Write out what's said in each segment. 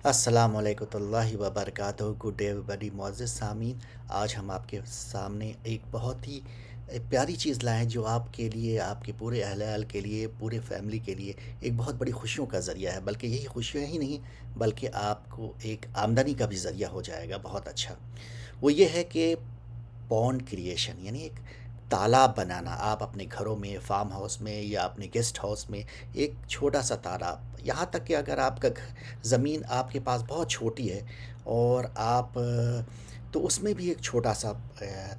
अस्सलाम वालेकुमुल्लाहि व बरकातुहू। Good day everybody. मुअज़्ज़िज़ सामीन, आज हम आपके सामने एक बहुत ही प्यारी चीज़ लाए हैं जो आपके लिए, आपके पूरे अहल के लिए, पूरे फैमिली के लिए एक बहुत बड़ी खुशियों का ज़रिया है। बल्कि यही खुशियाँ ही नहीं, बल्कि आपको एक आमदनी का भी ज़रिया हो जाएगा बहुत अच्छा। वो ये है कि पॉन्ड क्रिएशन, यानी एक तालाब बनाना। आप अपने घरों में, फार्म हाउस में या अपने गेस्ट हाउस में एक छोटा सा तालाब, यहाँ तक कि अगर आपका ज़मीन आपके पास बहुत छोटी है और आप तो उसमें भी एक छोटा सा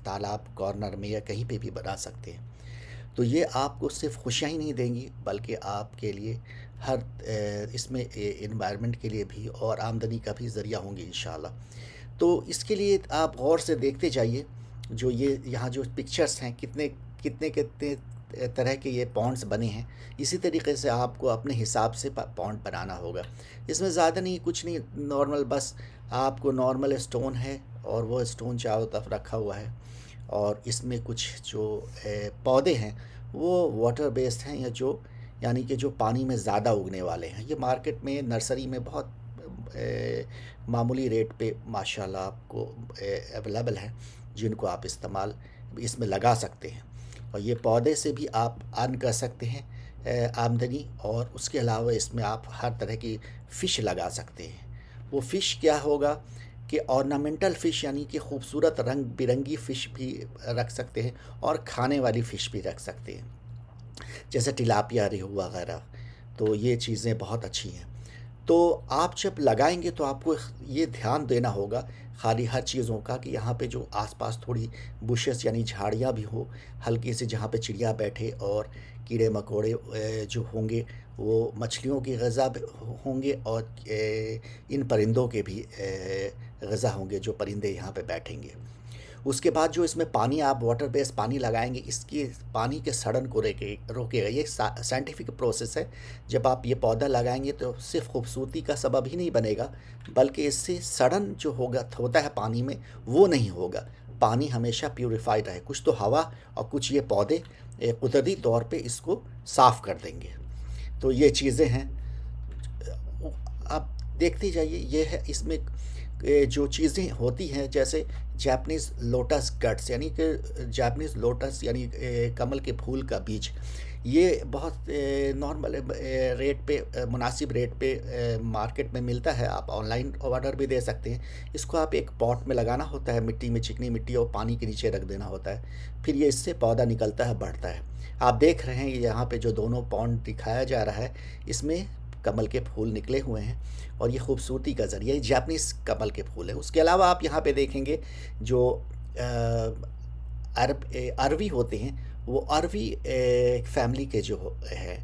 तालाब कॉर्नर में या कहीं पे भी बना सकते हैं। तो ये आपको सिर्फ खुशियाँ ही नहीं देंगी, बल्कि आपके लिए हर इसमें इन्वायरमेंट के लिए भी और आमदनी का भी ज़रिया होंगे इंशाल्लाह। तो इसके लिए आप गौर से देखते जाइए। जो ये यहाँ जो पिक्चर्स हैं, कितने कितने कितने तरह के ये पॉन्ड्स बने हैं। इसी तरीके से आपको अपने हिसाब से पॉन्ड बनाना होगा। इसमें ज़्यादा नहीं, कुछ नहीं, नॉर्मल, बस आपको नॉर्मल स्टोन है और वो स्टोन चारों तरफ रखा हुआ है। और इसमें कुछ जो पौधे हैं वो वाटर बेस्ड हैं, या जो यानी कि जो पानी में ज़्यादा उगने वाले हैं। ये मार्केट में, नर्सरी में बहुत मामूली रेट पे माशाल्लाह आपको अवेलेबल हैं, जिनको आप इस्तेमाल इसमें लगा सकते हैं। और ये पौधे से भी आप अर्न कर सकते हैं आमदनी। और उसके अलावा इसमें आप हर तरह की फ़िश लगा सकते हैं। वो फ़िश क्या होगा कि ऑर्नामेंटल फ़िश, यानी कि खूबसूरत रंग बिरंगी फ़िश भी रख सकते हैं और खाने वाली फ़िश भी रख सकते हैं, जैसे टिलापिया, रेहू वगैरह। तो ये चीज़ें बहुत अच्छी हैं। तो आप जब लगाएंगे तो आपको ये ध्यान देना होगा खाली हर चीज़ों का, कि यहाँ पे जो आसपास थोड़ी बुशेस यानी झाड़ियाँ भी हो, हल्की सी, जहाँ पे चिड़िया बैठे और कीड़े मकोड़े जो होंगे वो मछलियों की ग़िज़ा होंगे, और इन परिंदों के भी ग़िज़ा होंगे, जो परिंदे यहाँ पे बैठेंगे। उसके बाद जो इसमें पानी, आप वाटर बेस्ड पानी लगाएंगे, इसकी पानी के सड़न को रोकेगा। ये साइंटिफिक प्रोसेस है। जब आप ये पौधा लगाएंगे तो सिर्फ खूबसूरती का सबब ही नहीं बनेगा, बल्कि इससे सड़न जो होता है पानी में, वो नहीं होगा। पानी हमेशा प्यूरिफाइड रहे। कुछ तो हवा और कुछ ये पौधे कुदरती तौर पे इसको साफ़ कर देंगे। तो ये चीज़ें हैं। आप देखते जाइए। ये है इसमें जो चीज़ें होती हैं, जैसे जापानीज़ लोटस गट्स, यानी कि जापानीज़ लोटस यानी कमल के फूल का बीज। ये बहुत नॉर्मल रेट पे, मुनासिब रेट पे मार्केट में मिलता है। आप ऑनलाइन ऑर्डर भी दे सकते हैं। इसको आप एक पॉट में लगाना होता है, मिट्टी में, चिकनी मिट्टी, और पानी के नीचे रख देना होता है। फिर ये इससे पौधा निकलता है, बढ़ता है। आप देख रहे हैं यहाँ पे जो दोनों पॉन्ड दिखाया जा रहा है, इसमें कमल के फूल निकले हुए हैं और ये खूबसूरती का ज़रिया, ये जापानीज़ कमल के फूल है। उसके अलावा आप यहाँ पे देखेंगे जो अरवी होते हैं, वो अरवी फैमिली के जो है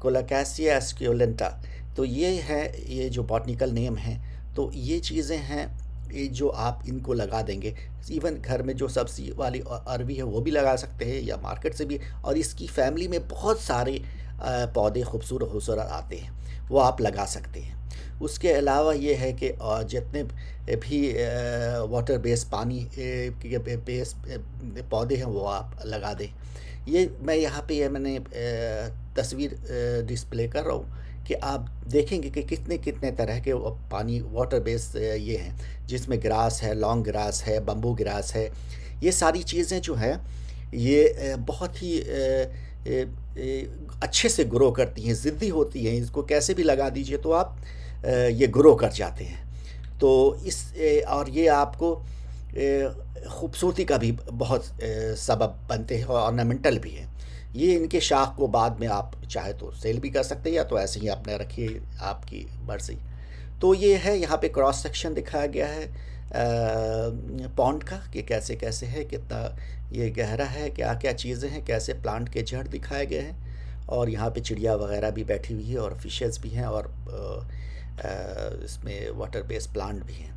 कोलाकासिया एस्क्योलेंटा। तो ये है, ये जो बॉटनिकल नेम है। तो ये चीज़ें हैं, ये जो आप इनको लगा देंगे, इवन घर में जो सब्ज़ी वाली अरवी है वो भी लगा सकते हैं, या मार्केट से भी। और इसकी फैमिली में बहुत सारे पौधे खूबसूरत खूबसूरत आते हैं, वो आप लगा सकते हैं। उसके अलावा ये है कि जितने भी वाटर बेस्ड पानी के बेस पौधे हैं, वो आप लगा दें। ये मैं यहाँ पे ये मैंने तस्वीर डिस्प्ले कर रहा हूँ, कि आप देखेंगे कि कितने कितने तरह के पानी वाटर बेस्ड ये हैं, जिसमें ग्रास है, लॉन्ग ग्रास है, बम्बू ग्रास है। ये सारी चीज़ें जो हैं, ये बहुत ही अच्छे से ग्रो करती हैं, ज़िद्दी होती हैं। इसको कैसे भी लगा दीजिए तो आप ये ग्रो कर जाते हैं। तो और ये आपको खूबसूरती का भी बहुत सबब बनते हैं, और ऑर्नामेंटल भी हैं। ये इनके शाख को बाद में आप चाहे तो सेल भी कर सकते हैं, या तो ऐसे ही अपने रखिए, आपकी मर्ज़ी। तो ये है, यहाँ पे क्रॉस सेक्शन दिखाया गया है पॉन्ड का, कि कैसे कैसे है, कितना ये गहरा है, क्या क्या चीज़ें हैं, कैसे प्लांट के जड़ दिखाए गए हैं। और यहाँ पे चिड़िया वगैरह भी बैठी हुई है, और फिशेस भी हैं, और इसमें वाटर बेस्ड प्लांट भी हैं।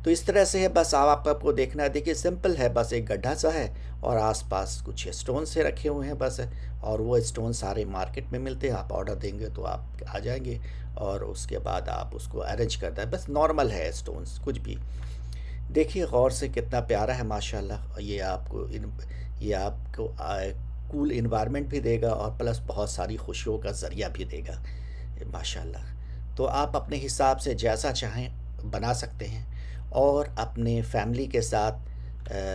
तो इस तरह से है। बस आपको देखना है। देखिए सिंपल है, बस एक गड्ढा सा है और आसपास कुछ स्टोन से रखे हुए हैं बस। और वो स्टोन सारे मार्केट में मिलते हैं। आप ऑर्डर देंगे तो आप आ जाएंगे, और उसके बाद आप उसको अरेंज करते हैं। बस नॉर्मल है स्टोन्स, कुछ भी। देखिए गौर से, कितना प्यारा है माशाल्लाह। ये आपको कूल इन्वायरमेंट भी देगा, और प्लस बहुत सारी खुशियों का ज़रिया भी देगा माशाल्लाह। तो आप अपने हिसाब से जैसा चाहें बना सकते हैं और अपने फैमिली के साथ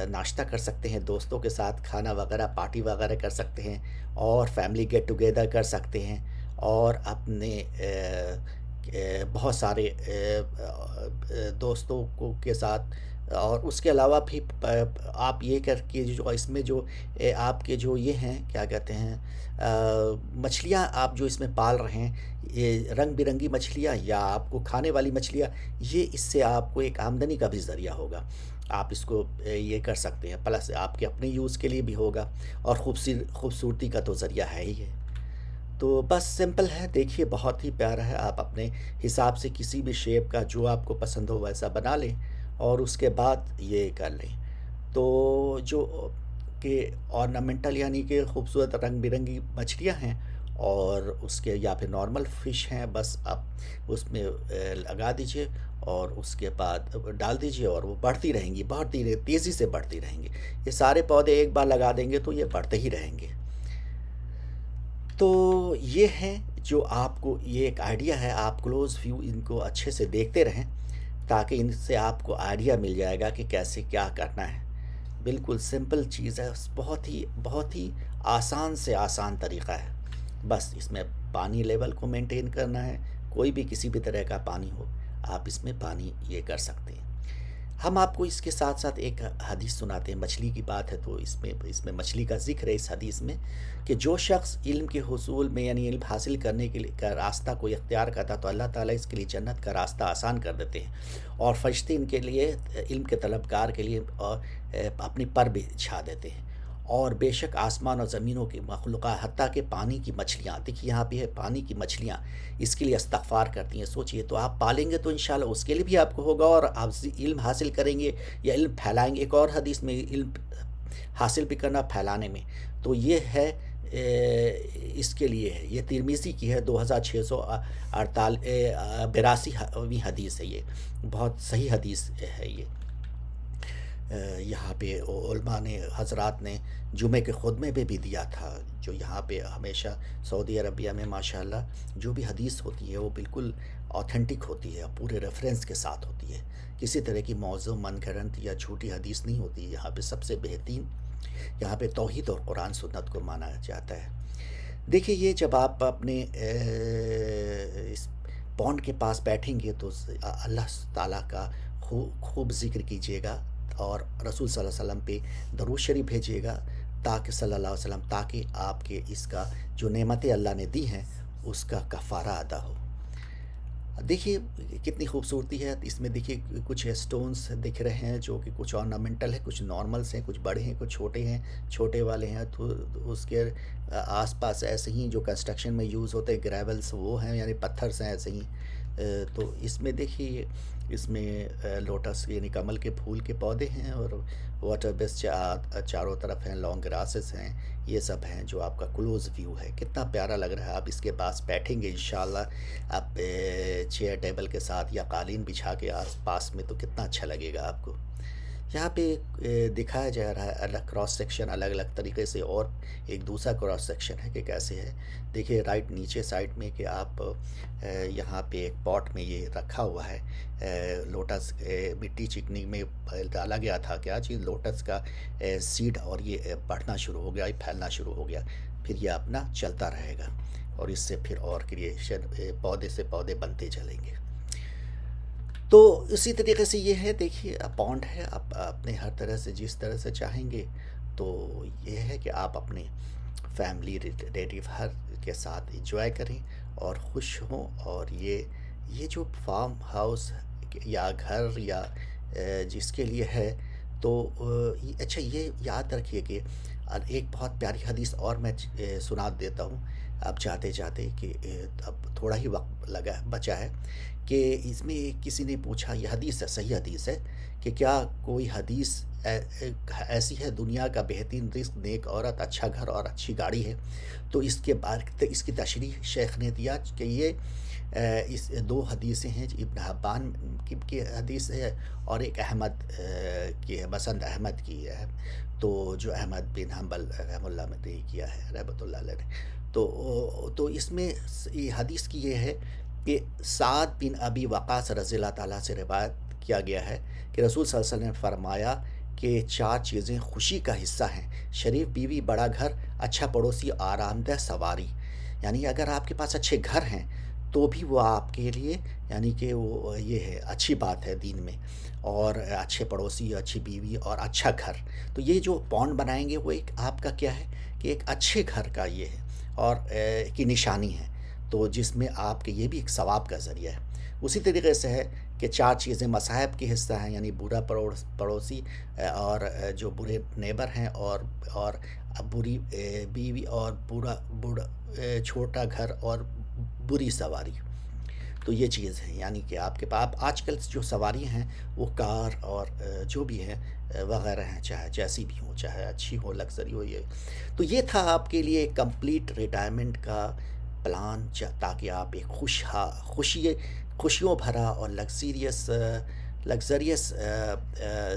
नाश्ता कर सकते हैं, दोस्तों के साथ खाना वगैरह पार्टी वगैरह कर सकते हैं और फैमिली गेट टुगेदर कर सकते हैं और अपने बहुत सारे दोस्तों को के साथ और उसके अलावा भी आप ये करके जो इसमें जो आपके जो ये हैं क्या कहते हैं मछलियाँ आप जो इसमें पाल रहे हैं, ये रंग बिरंगी मछलियाँ या आपको खाने वाली मछलियाँ, ये इससे आपको एक आमदनी का भी ज़रिया होगा। आप इसको ये कर सकते हैं, प्लस आपके अपने यूज़ के लिए भी होगा और खूबसूरती का तो ज़रिया है ही है। तो बस सिंपल है, देखिए बहुत ही प्यारा है। आप अपने हिसाब से किसी भी शेप का जो आपको पसंद हो वैसा बना लें और उसके बाद ये कर लें। तो जो कि ऑर्नामेंटल यानी कि खूबसूरत रंग-बिरंगी मछलियाँ हैं और उसके या फिर नॉर्मल फ़िश हैं, बस आप उसमें लगा दीजिए और उसके बाद डाल दीजिए और वो बढ़ती रहे तेज़ी से बढ़ती रहेंगी। ये सारे पौधे एक बार लगा देंगे तो ये बढ़ते ही रहेंगे। तो ये हैं जो आपको ये एक आइडिया है, आप क्लोज़ व्यू इनको अच्छे से देखते रहें, ताकि इनसे आपको आइडिया मिल जाएगा कि कैसे क्या करना है। बिल्कुल सिंपल चीज़ है, बहुत ही आसान से आसान तरीक़ा है। बस इसमें पानी लेवल को मेंटेन करना है, कोई भी किसी भी तरह का पानी हो, आप इसमें पानी ये कर सकते हैं। हम आपको इसके साथ-साथ एक हदीस सुनाते हैं, मछली की बात है तो इसमें इसमें मछली का ज़िक्र है इस हदीस में कि जो शख़्स इल्म के हुसूल में यानी इल्म हासिल करने के लिए का रास्ता को इख्तियार करता तो अल्लाह ताला इसके लिए जन्नत का रास्ता आसान कर देते हैं और फ़रिश्ते इनके लिए इल्म के तलबगार के लिए अपनी पर बिछा देते हैं। और बेशक आसमान और ज़मीनों की मखलूक़ात हत्ता कि पानी की मछलियाँ, देखिए यहाँ पे है पानी की मछलियाँ, इसके लिए इस्तग़फ़ार करती हैं। सोचिए तो आप पालेंगे तो इंशाअल्लाह उसके लिए भी आपको होगा और आप इल्म हासिल करेंगे या इल्म फैलाएँगे। एक और हदीस में इल्म हासिल भी करना फैलाने में, तो ये है इसके लिए है, ये तिरमिज़ी की है 2682वीं हदीस है ये, बहुत सही हदीस है ये। यहाँ पे उलमा ने हज़रात ने जुमे के खुतबे में भी दिया था, जो यहाँ पे हमेशा सऊदी अरबिया में माशाअल्लाह जो भी हदीस होती है वो बिल्कुल ऑथेंटिक होती है, पूरे रेफ़रेंस के साथ होती है। किसी तरह की मौज़ू मनगढ़ंत या झूठी हदीस नहीं होती है। यहाँ पे सबसे बेहतरीन यहाँ पे तौहीद और कुरान सुन्नत को माना जाता है। देखिए ये जब आप अपने इस पॉन्ड के पास बैठेंगे तो अल्लाह ताला का खूब ज़िक्र कीजिएगा और रसूल सल्लल्लाहु अलैहि वसल्लम पे दरूद शरीफ भेजिएगा ताकि सल्लल्लाहु अलैहि वसल्लम ताकि आपके इसका जो नेमतें अल्लाह ने दी हैं उसका कफ़ारा अदा हो। देखिए कितनी खूबसूरती है इसमें, देखिए कुछ स्टोन्स दिख रहे हैं जो कि कुछ ऑर्नामेंटल है, कुछ नॉर्मल्स हैं, कुछ बड़े हैं, कुछ छोटे हैं, छोटे वाले हैं तो उसके आसपास ऐसे ही जो कंस्ट्रक्शन में यूज़ होते हैं ग्रेवल्स वो हैं यानी पत्थर से ऐसे ही। तो इसमें देखिए इसमें लोटस यानी कमल के फूल के पौधे हैं और वाटर बेस चारों तरफ हैं, लॉन्ग ग्रासेस हैं, ये सब हैं जो आपका क्लोज़ व्यू है। कितना प्यारा लग रहा है, आप इसके पास बैठेंगे इंशाल्लाह आप चेयर टेबल के साथ या कालीन बिछा के आस पास में तो कितना अच्छा लगेगा आपको। यहाँ पे दिखाया जा रहा है अलग क्रॉस सेक्शन अलग अलग तरीके से और एक दूसरा क्रॉस सेक्शन है कि कैसे है। देखिए राइट नीचे साइड में कि आप यहाँ पे एक पॉट में ये रखा हुआ है लोटस मिट्टी चिकनी में डाला गया था क्या चीज़ लोटस का सीड और ये बढ़ना शुरू हो गया, ये फैलना शुरू हो गया, फिर ये अपना चलता रहेगा और इससे फिर और क्रिएशन पौधे से पौधे बनते चलेंगे। तो इसी तरीके से ये है, देखिए पॉन्ड है, आप अपने हर तरह से जिस तरह से चाहेंगे तो ये है कि आप अपने फैमिली रिलेटिव हर के साथ एंजॉय करें और खुश हों। और ये जो फार्म हाउस या घर या जिसके लिए है तो अच्छा ये याद रखिए कि एक बहुत प्यारी हदीस और मैं सुना देता हूँ अब जाते जाते कि अब थोड़ा ही वक्त लगा बचा है कि इसमें किसी ने पूछा, ये हदीस है, सही हदीस है कि क्या कोई हदीस ऐसी है दुनिया का बेहतरीन रिज़्क, नेक औरत, अच्छा घर और अच्छी गाड़ी है। तो इसके बाद इसकी तशरीह शेख ने दिया कि ये इस दो हदीसें हैं, इब्न हब्बान की हदीस है और एक अहमद की है, मसंद अहमद की है, तो जो अहमद बिन हम्बल रहमतुल्लाह ने किया है रहमतुल्लाह अलैह ने। तो इसमें ये हदीस की ये है कि साद बिन अबी वक़ास रज़ियल्लाहु ताला से रिवायत किया गया है कि रसूल सल्लल्लाहु अलैहि वसल्लम ने फरमाया कि 4 चीज़ें खुशी का हिस्सा हैं, शरीफ बीवी, बड़ा घर, अच्छा पड़ोसी, आरामदेह सवारी। यानी अगर आपके पास अच्छे घर हैं, तो भी वो आपके लिए यानी कि वो ये है अच्छी बात है दीन में, और अच्छे पड़ोसी, अच्छी बीवी और अच्छा घर। तो ये जो बॉन्ड बनाएँगे वो एक आपका क्या है कि एक अच्छे घर का ये है और की निशानी है। तो जिसमें आपके ये भी एक सवाब का ज़रिया है। उसी तरीके से है कि 4 चीज़ें मसाइब के हिस्सा हैं, यानी बुरा पड़ोसी और जो बुरे नेबर हैं, और बुरी बीवी, और छोटा घर, और बुरी सवारी। तो ये चीज़ है, यानी कि आपके पास आजकल जो सवारियाँ हैं वो कार और जो भी है वग़ैरह हैं, चाहे जैसी भी हों, चाहे अच्छी हो, लग्ज़री हो ये। तो ये था आपके लिए कंप्लीट रिटायरमेंट का प्लान, ताकि आप एक खुशियों भरा और लग्ज़रियस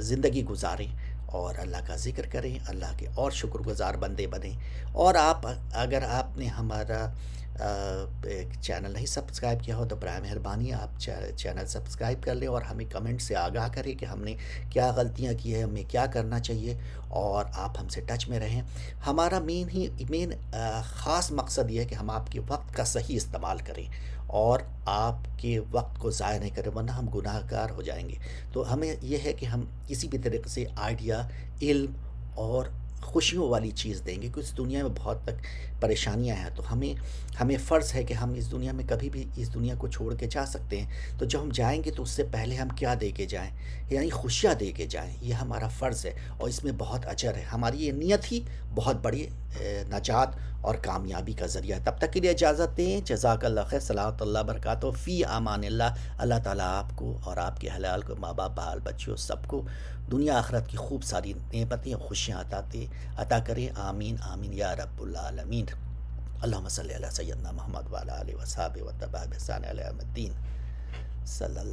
ज़िंदगी गुज़ारें और अल्लाह का ज़िक्र करें, अल्लाह के और शुक्रगुज़ार बंदे बनें। और आप अगर आपने हमारा एक चैनल नहीं सब्सक्राइब किया हो तो बराए मेहरबानी आप चैनल सब्सक्राइब कर लें, और हमें कमेंट से आगाह करें कि हमने क्या गलतियां की है, हमें क्या करना चाहिए, और आप हमसे टच में रहें। हमारा मेन ख़ास मकसद ये है कि हम आपके वक्त का सही इस्तेमाल करें और आपके वक्त को ज़ाया नहीं करें, वरना हम गुनाहगार हो जाएंगे। तो हमें यह है कि हम किसी भी तरीके से आइडिया, इल्म और खुशियों वाली चीज़ देंगे, क्योंकि इस दुनिया में बहुत तक परेशानियां हैं। तो हमें हमें फ़र्ज़ है कि हम इस दुनिया में कभी भी इस दुनिया को छोड़ के जा सकते हैं। तो जब हम जाएंगे तो उससे पहले हम क्या दे के जाएँ, यानी खुशियाँ दे के जाएँ। ये हमारा फ़र्ज़ है और इसमें बहुत अजर है। हमारी ये नीयत ही बहुत बड़ी नजात और कामयाबी का ज़रिया है। तब तक के लिए इजाज़त दें। जज़ाकल्लाह खैर। सलावतुल्लाह बरकातहू फ़ी अमानिल्लाह। अल्लाह ताला आपको और आपके हलाल को, माँ बाप, बाल बच्चों, सबको दुनिया आखिरत की खूब सारी नेमतें और खुशियाँ अता करें। आमीन आमीन या रब्बुल आलमीन। अल्लाहुम्मा सल्लि अला सय्यदना मुहम्मद व अला आलिहि व सहाबिहि व तबा बिहसान इला यौमिद्दीन। सल्लल्लाहु